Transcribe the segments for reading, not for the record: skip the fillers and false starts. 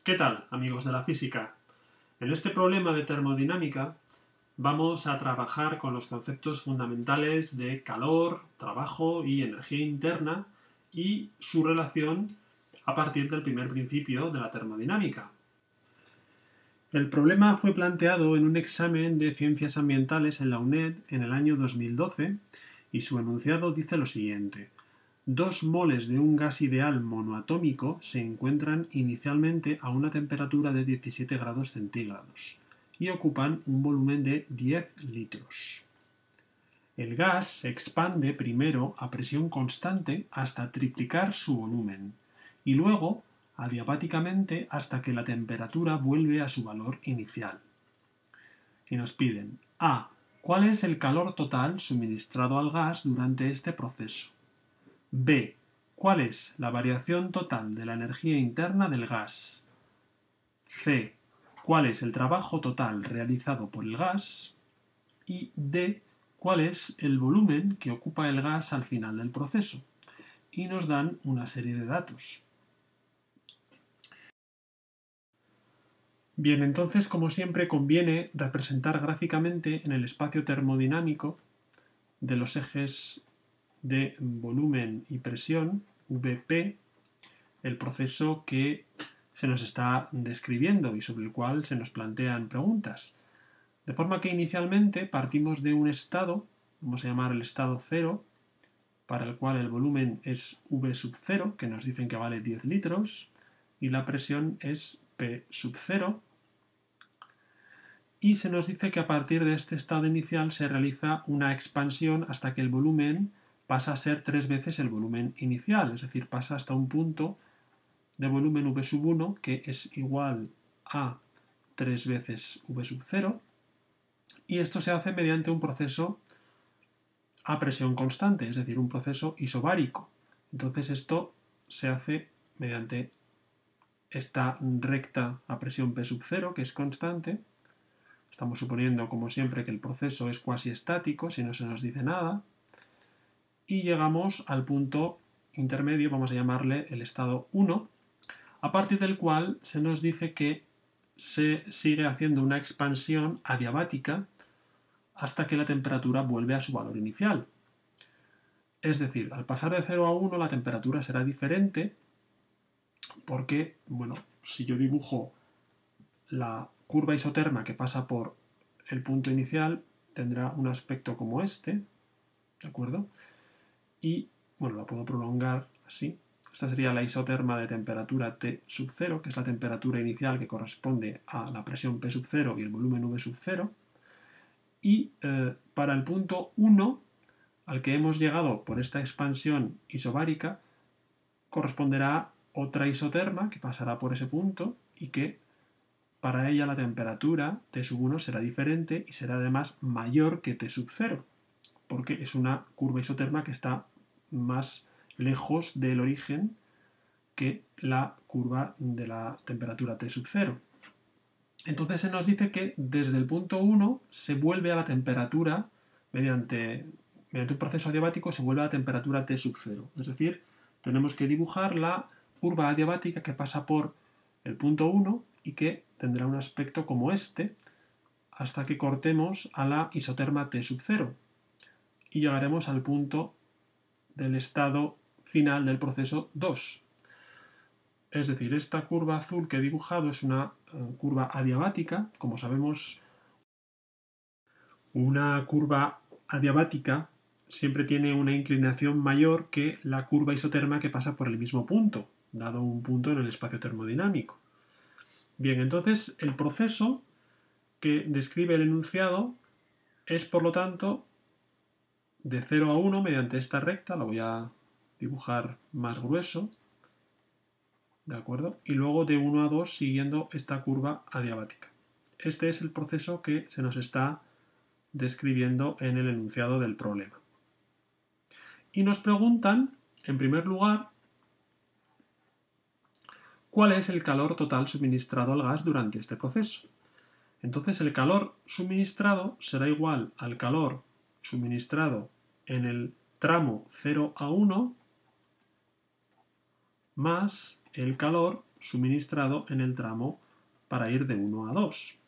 ¿Qué tal, amigos de la física? En este problema de termodinámica vamos a trabajar con los conceptos fundamentales de calor, trabajo y energía interna y su relación a partir del primer principio de la termodinámica. El problema fue planteado en un examen de ciencias ambientales en la UNED en el año 2012 y su enunciado dice lo siguiente. 2 moles de un gas ideal monoatómico se encuentran inicialmente a una temperatura de 17 grados centígrados y ocupan un volumen de 10 litros. El gas se expande primero a presión constante hasta triplicar su volumen y luego adiabáticamente hasta que la temperatura vuelve a su valor inicial. Y nos piden A. ¿Cuál es el calor total suministrado al gas durante este proceso? B. ¿Cuál es la variación total de la energía interna del gas? C. ¿Cuál es el trabajo total realizado por el gas? Y D. ¿Cuál es el volumen que ocupa el gas al final del proceso? Y nos dan una serie de datos. Bien, entonces, como siempre, conviene representar gráficamente en el espacio termodinámico de los ejes de volumen y presión, Vp, el proceso que se nos está describiendo y sobre el cual se nos plantean preguntas. De forma que inicialmente partimos de un estado, vamos a llamar el estado 0, para el cual el volumen es V sub 0, que nos dicen que vale 10 litros, y la presión es P sub 0, y se nos dice que a partir de este estado inicial se realiza una expansión hasta que el volumen pasa a ser 3 veces el volumen inicial, es decir, pasa hasta un punto de volumen V sub 1 que es igual a 3 veces V sub 0, y esto se hace mediante un proceso a presión constante, es decir, un proceso isobárico. Entonces esto se hace mediante esta recta a presión P sub 0, que es constante. Estamos suponiendo, como siempre, que el proceso es cuasi estático, si no se nos dice nada. Y llegamos al punto intermedio, vamos a llamarle el estado 1, a partir del cual se nos dice que se sigue haciendo una expansión adiabática hasta que la temperatura vuelve a su valor inicial. Es decir, al pasar de 0 a 1 la temperatura será diferente porque, bueno, si yo dibujo la curva isoterma que pasa por el punto inicial, tendrá un aspecto como este, ¿de acuerdo? Y, bueno, la puedo prolongar así. Esta sería la isoterma de temperatura T sub 0, que es la temperatura inicial que corresponde a la presión P sub 0 y el volumen V sub 0. Y para el punto 1, al que hemos llegado por esta expansión isobárica, corresponderá otra isoterma que pasará por ese punto y que para ella la temperatura T sub 1 será diferente y será además mayor que T sub 0, porque es una curva isoterma que está más lejos del origen que la curva de la temperatura T sub 0. Entonces se nos dice que desde el punto 1 se vuelve a la temperatura, mediante un proceso adiabático, se vuelve a la temperatura T sub 0. Es decir, tenemos que dibujar la curva adiabática que pasa por el punto 1 y que tendrá un aspecto como este hasta que cortemos a la isoterma T sub 0 y llegaremos al punto del estado final del proceso 2. Es decir, esta curva azul que he dibujado es una curva adiabática. Como sabemos, una curva adiabática siempre tiene una inclinación mayor que la curva isoterma que pasa por el mismo punto, dado un punto en el espacio termodinámico. Bien, entonces el proceso que describe el enunciado es, por lo tanto, de 0 a 1 mediante esta recta, la voy a dibujar más grueso, ¿de acuerdo? Y luego de 1 a 2 siguiendo esta curva adiabática. Este es el proceso que se nos está describiendo en el enunciado del problema. Y nos preguntan, en primer lugar, ¿cuál es el calor total suministrado al gas durante este proceso? Entonces el calor suministrado será igual al calor suministrado en el tramo 0 a 1 más el calor suministrado en el tramo para ir de 1 a 2.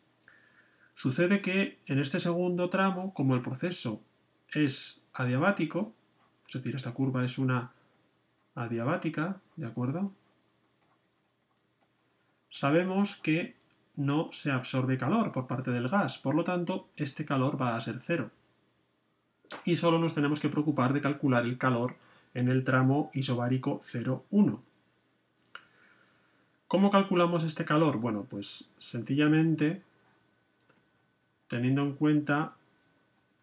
Sucede que en este segundo tramo, como el proceso es adiabático, es decir, esta curva es una adiabática, ¿de acuerdo? Sabemos que no se absorbe calor por parte del gas, por lo tanto, este calor va a ser cero. Y solo nos tenemos que preocupar de calcular el calor en el tramo isobárico 0,1. ¿Cómo calculamos este calor? Bueno, pues sencillamente teniendo en cuenta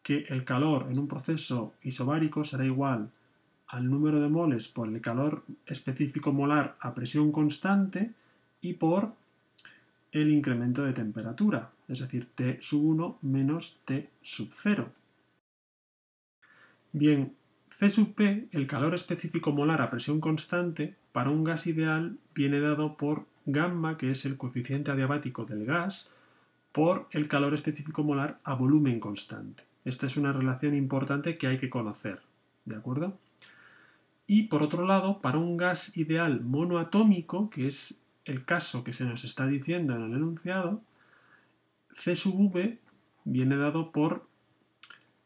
que el calor en un proceso isobárico será igual al número de moles por el calor específico molar a presión constante y por el incremento de temperatura, es decir, T sub 1 menos T sub 0. Bien, C sub P, el calor específico molar a presión constante, para un gas ideal viene dado por gamma, que es el coeficiente adiabático del gas, por el calor específico molar a volumen constante. Esta es una relación importante que hay que conocer, ¿de acuerdo? Y por otro lado, para un gas ideal monoatómico, que es el caso que se nos está diciendo en el enunciado, C sub V viene dado por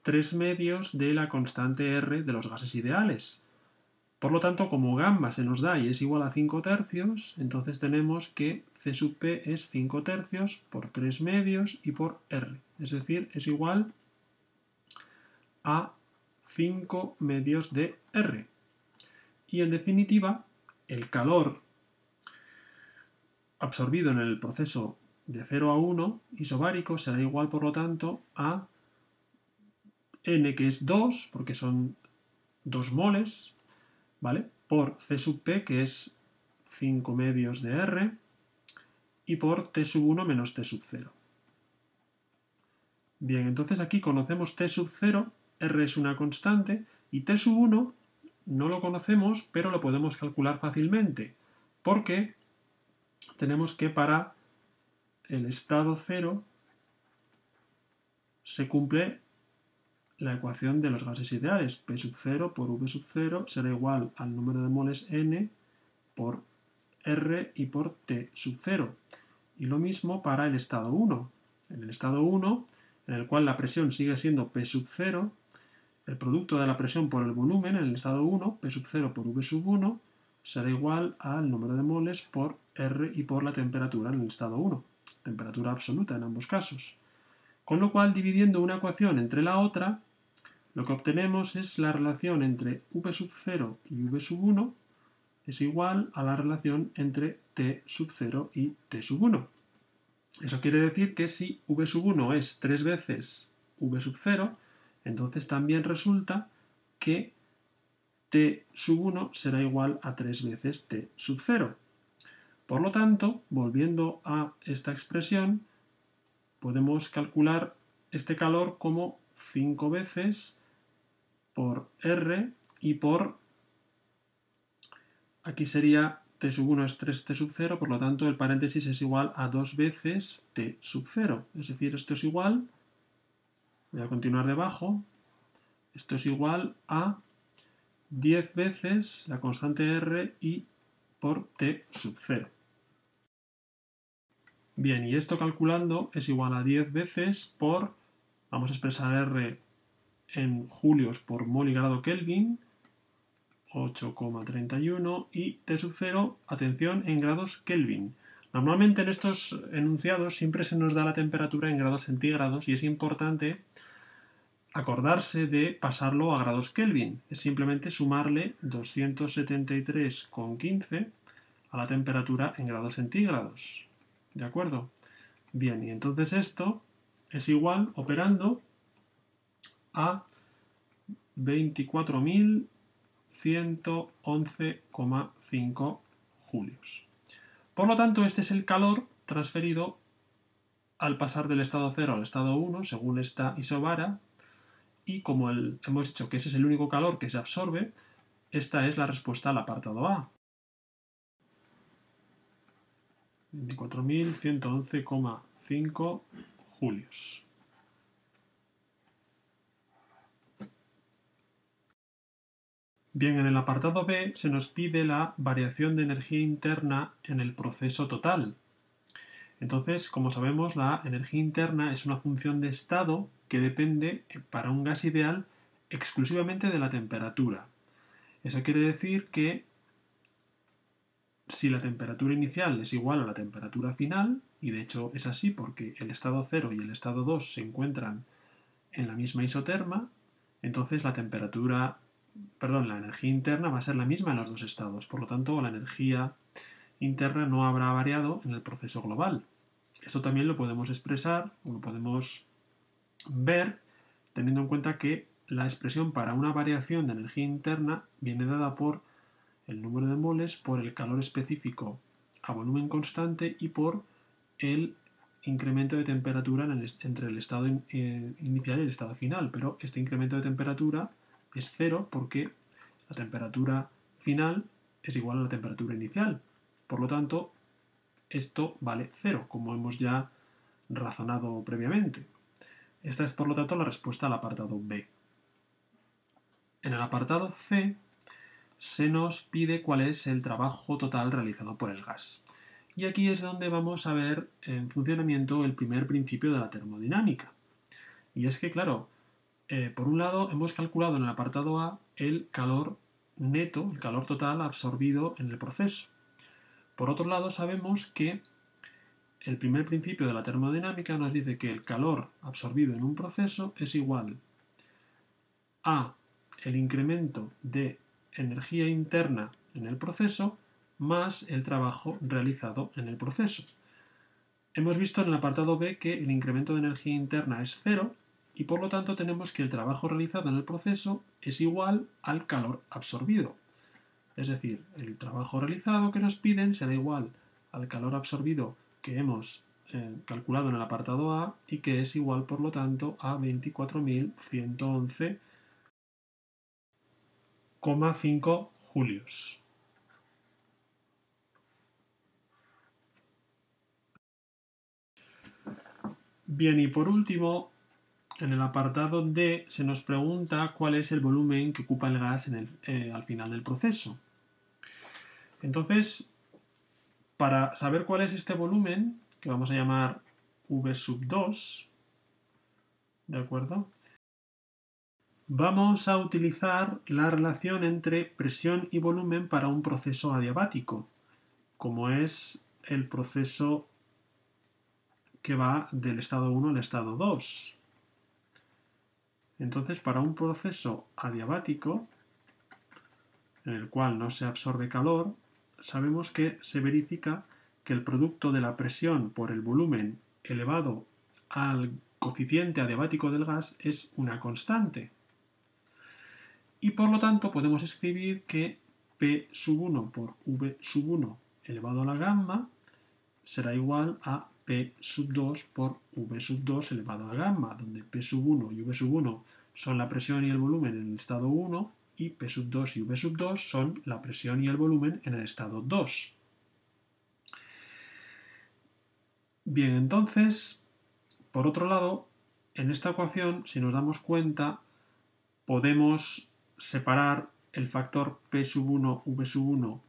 3 medios de la constante R de los gases ideales. Por lo tanto, como gamma se nos da y es igual a 5 tercios, entonces tenemos que C sub P es 5 tercios por 3 medios y por R. Es decir, es igual a 5 medios de R. Y en definitiva, el calor absorbido en el proceso de 0 a 1 isobárico será igual, por lo tanto, a N, que es 2, porque son 2 moles, ¿vale? Por C sub P, que es 5 medios de R, y por T sub 1 menos T sub 0. Bien, entonces aquí conocemos T sub 0, R es una constante, y T sub 1 no lo conocemos, pero lo podemos calcular fácilmente, porque tenemos que para el estado 0 se cumple la ecuación de los gases ideales. P sub 0 por V sub 0 será igual al número de moles N por R y por T sub 0. Y lo mismo para el estado 1. En el estado 1, en el cual la presión sigue siendo P sub 0, el producto de la presión por el volumen en el estado 1, P sub 0 por V sub 1, será igual al número de moles por R y por la temperatura en el estado 1. Temperatura absoluta en ambos casos. Con lo cual, dividiendo una ecuación entre la otra, lo que obtenemos es la relación entre V sub 0 y V sub 1 es igual a la relación entre T sub 0 y T sub 1. Eso quiere decir que si V sub 1 es 3 veces V sub 0, entonces también resulta que T sub 1 será igual a 3 veces T sub 0. Por lo tanto, volviendo a esta expresión, podemos calcular este calor como 5 veces por R y por, aquí sería T sub 1 es 3T sub 0, por lo tanto el paréntesis es igual a 2 veces T sub 0. Es decir, esto es igual, voy a continuar debajo, esto es igual a 10 veces la constante R y por T sub 0. Bien, y esto calculando es igual a 10 veces por, vamos a expresar R en julios por mol y grado Kelvin, 8,31, y T sub 0, atención, en grados Kelvin. Normalmente en estos enunciados siempre se nos da la temperatura en grados centígrados y es importante acordarse de pasarlo a grados Kelvin. Es simplemente sumarle 273,15 a la temperatura en grados centígrados. ¿De acuerdo? Bien, y entonces esto es igual, operando, a 24.111,5 julios. Por lo tanto, este es el calor transferido al pasar del estado 0 al estado 1, según esta isobara, y como hemos dicho que ese es el único calor que se absorbe, esta es la respuesta al apartado A. 24.111,5 julios. Bien, en el apartado B se nos pide la variación de energía interna en el proceso total. Entonces, como sabemos, la energía interna es una función de estado que depende, para un gas ideal, exclusivamente de la temperatura. Eso quiere decir que si la temperatura inicial es igual a la temperatura final, y de hecho es así porque el estado 0 y el estado 2 se encuentran en la misma isoterma, entonces la energía interna va a ser la misma en los dos estados. Por lo tanto, la energía interna no habrá variado en el proceso global. Esto también lo podemos expresar, o lo podemos ver, teniendo en cuenta que la expresión para una variación de energía interna viene dada por el número de moles, por el calor específico a volumen constante y por el incremento de temperatura entre el estado inicial y el estado final. Pero este incremento de temperatura es cero porque la temperatura final es igual a la temperatura inicial. Por lo tanto, esto vale cero, como hemos ya razonado previamente. Esta es, por lo tanto, la respuesta al apartado B. En el apartado C se nos pide cuál es el trabajo total realizado por el gas. Y aquí es donde vamos a ver en funcionamiento el primer principio de la termodinámica. Y es que, claro, por un lado hemos calculado en el apartado A el calor neto, el calor total absorbido en el proceso. Por otro lado, sabemos que el primer principio de la termodinámica nos dice que el calor absorbido en un proceso es igual a el incremento de energía interna en el proceso más el trabajo realizado en el proceso. Hemos visto en el apartado B que el incremento de energía interna es cero y por lo tanto tenemos que el trabajo realizado en el proceso es igual al calor absorbido. Es decir, el trabajo realizado que nos piden será igual al calor absorbido que hemos calculado en el apartado A y que es igual, por lo tanto, a 24.111,5 julios. Bien, y por último, en el apartado D se nos pregunta cuál es el volumen que ocupa el gas al final del proceso. Entonces, para saber cuál es este volumen, que vamos a llamar V sub 2, ¿de acuerdo? Vamos a utilizar la relación entre presión y volumen para un proceso adiabático, como es el proceso que va del estado 1 al estado 2. Entonces, para un proceso adiabático, en el cual no se absorbe calor, sabemos que se verifica que el producto de la presión por el volumen elevado al coeficiente adiabático del gas es una constante. Y por lo tanto podemos escribir que P sub 1 por V sub 1 elevado a la gamma será igual a P sub 2 por V sub 2 elevado a la gamma, donde P sub 1 y V sub 1 son la presión y el volumen en el estado 1 y P sub 2 y V sub 2 son la presión y el volumen en el estado 2. Bien, entonces, por otro lado, en esta ecuación, si nos damos cuenta, podemos separar el factor P sub 1, V sub 1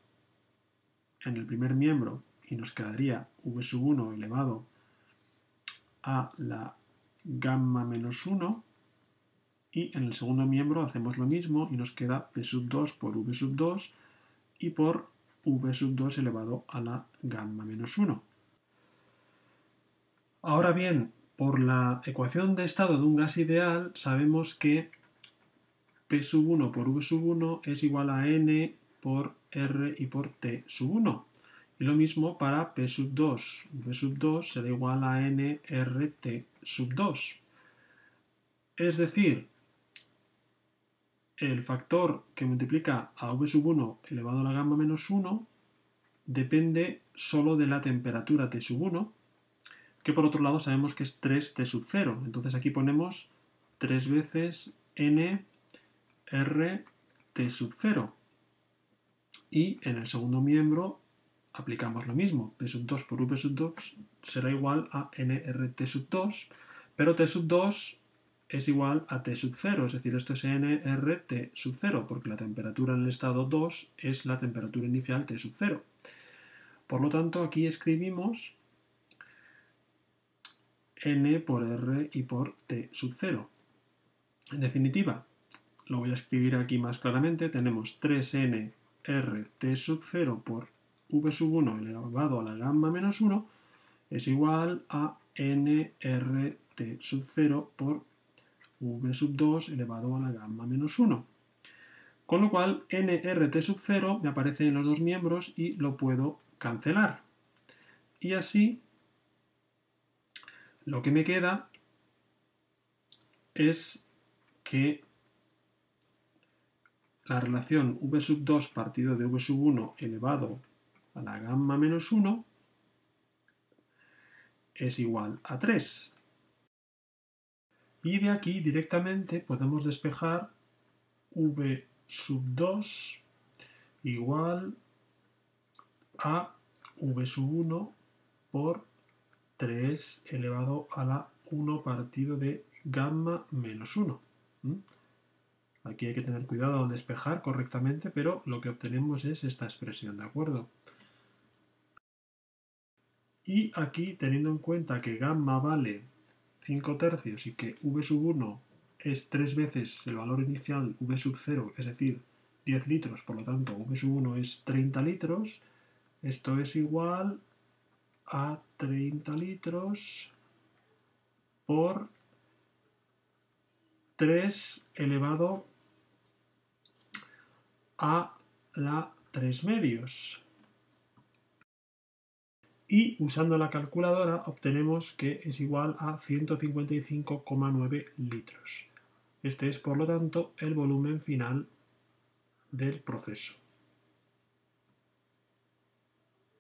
en el primer miembro y nos quedaría V sub 1 elevado a la gamma menos 1 y en el segundo miembro hacemos lo mismo y nos queda P sub 2 por V sub 2 y por V sub 2 elevado a la gamma menos 1. Ahora bien, por la ecuación de estado de un gas ideal sabemos que P sub 1 por V sub 1 es igual a N por R y por T sub 1. Y lo mismo para P sub 2. V sub 2 será igual a N R T sub 2. Es decir, el factor que multiplica a V sub 1 elevado a la gamma menos 1 depende solo de la temperatura T sub 1, que por otro lado sabemos que es 3T sub 0. Entonces aquí ponemos 3 veces N R T sub 0. Y en el segundo miembro aplicamos lo mismo. P sub 2 por V sub 2 será igual a NRT sub 2, pero T sub 2 es igual a T sub 0, es decir, esto es nRT sub 0, porque la temperatura en el estado 2 es la temperatura inicial T sub 0. Por lo tanto, aquí escribimos N por R y por T sub 0. En definitiva, lo voy a escribir aquí más claramente, tenemos 3N RT sub 0 por V sub 1 elevado a la gamma menos 1 es igual a nRT sub 0 por V sub 2 elevado a la gamma menos 1. Con lo cual, nRT sub 0 me aparece en los dos miembros y lo puedo cancelar. Y así, lo que me queda es que la relación V sub 2 partido de V sub 1 elevado a la gamma menos 1 es igual a 3. Y de aquí directamente podemos despejar V sub 2 igual a V sub 1 por 3 elevado a la 1 partido de gamma menos 1. Aquí hay que tener cuidado al despejar correctamente, pero lo que obtenemos es esta expresión, ¿de acuerdo? Y aquí, teniendo en cuenta que gamma vale 5 tercios y que V sub 1 es 3 veces el valor inicial V sub 0, es decir, 10 litros, por lo tanto V sub 1 es 30 litros, esto es igual a 30 litros por 3 elevado a la 3 medios. Y usando la calculadora obtenemos que es igual a 155,9 litros. Este es, por lo tanto, el volumen final del proceso.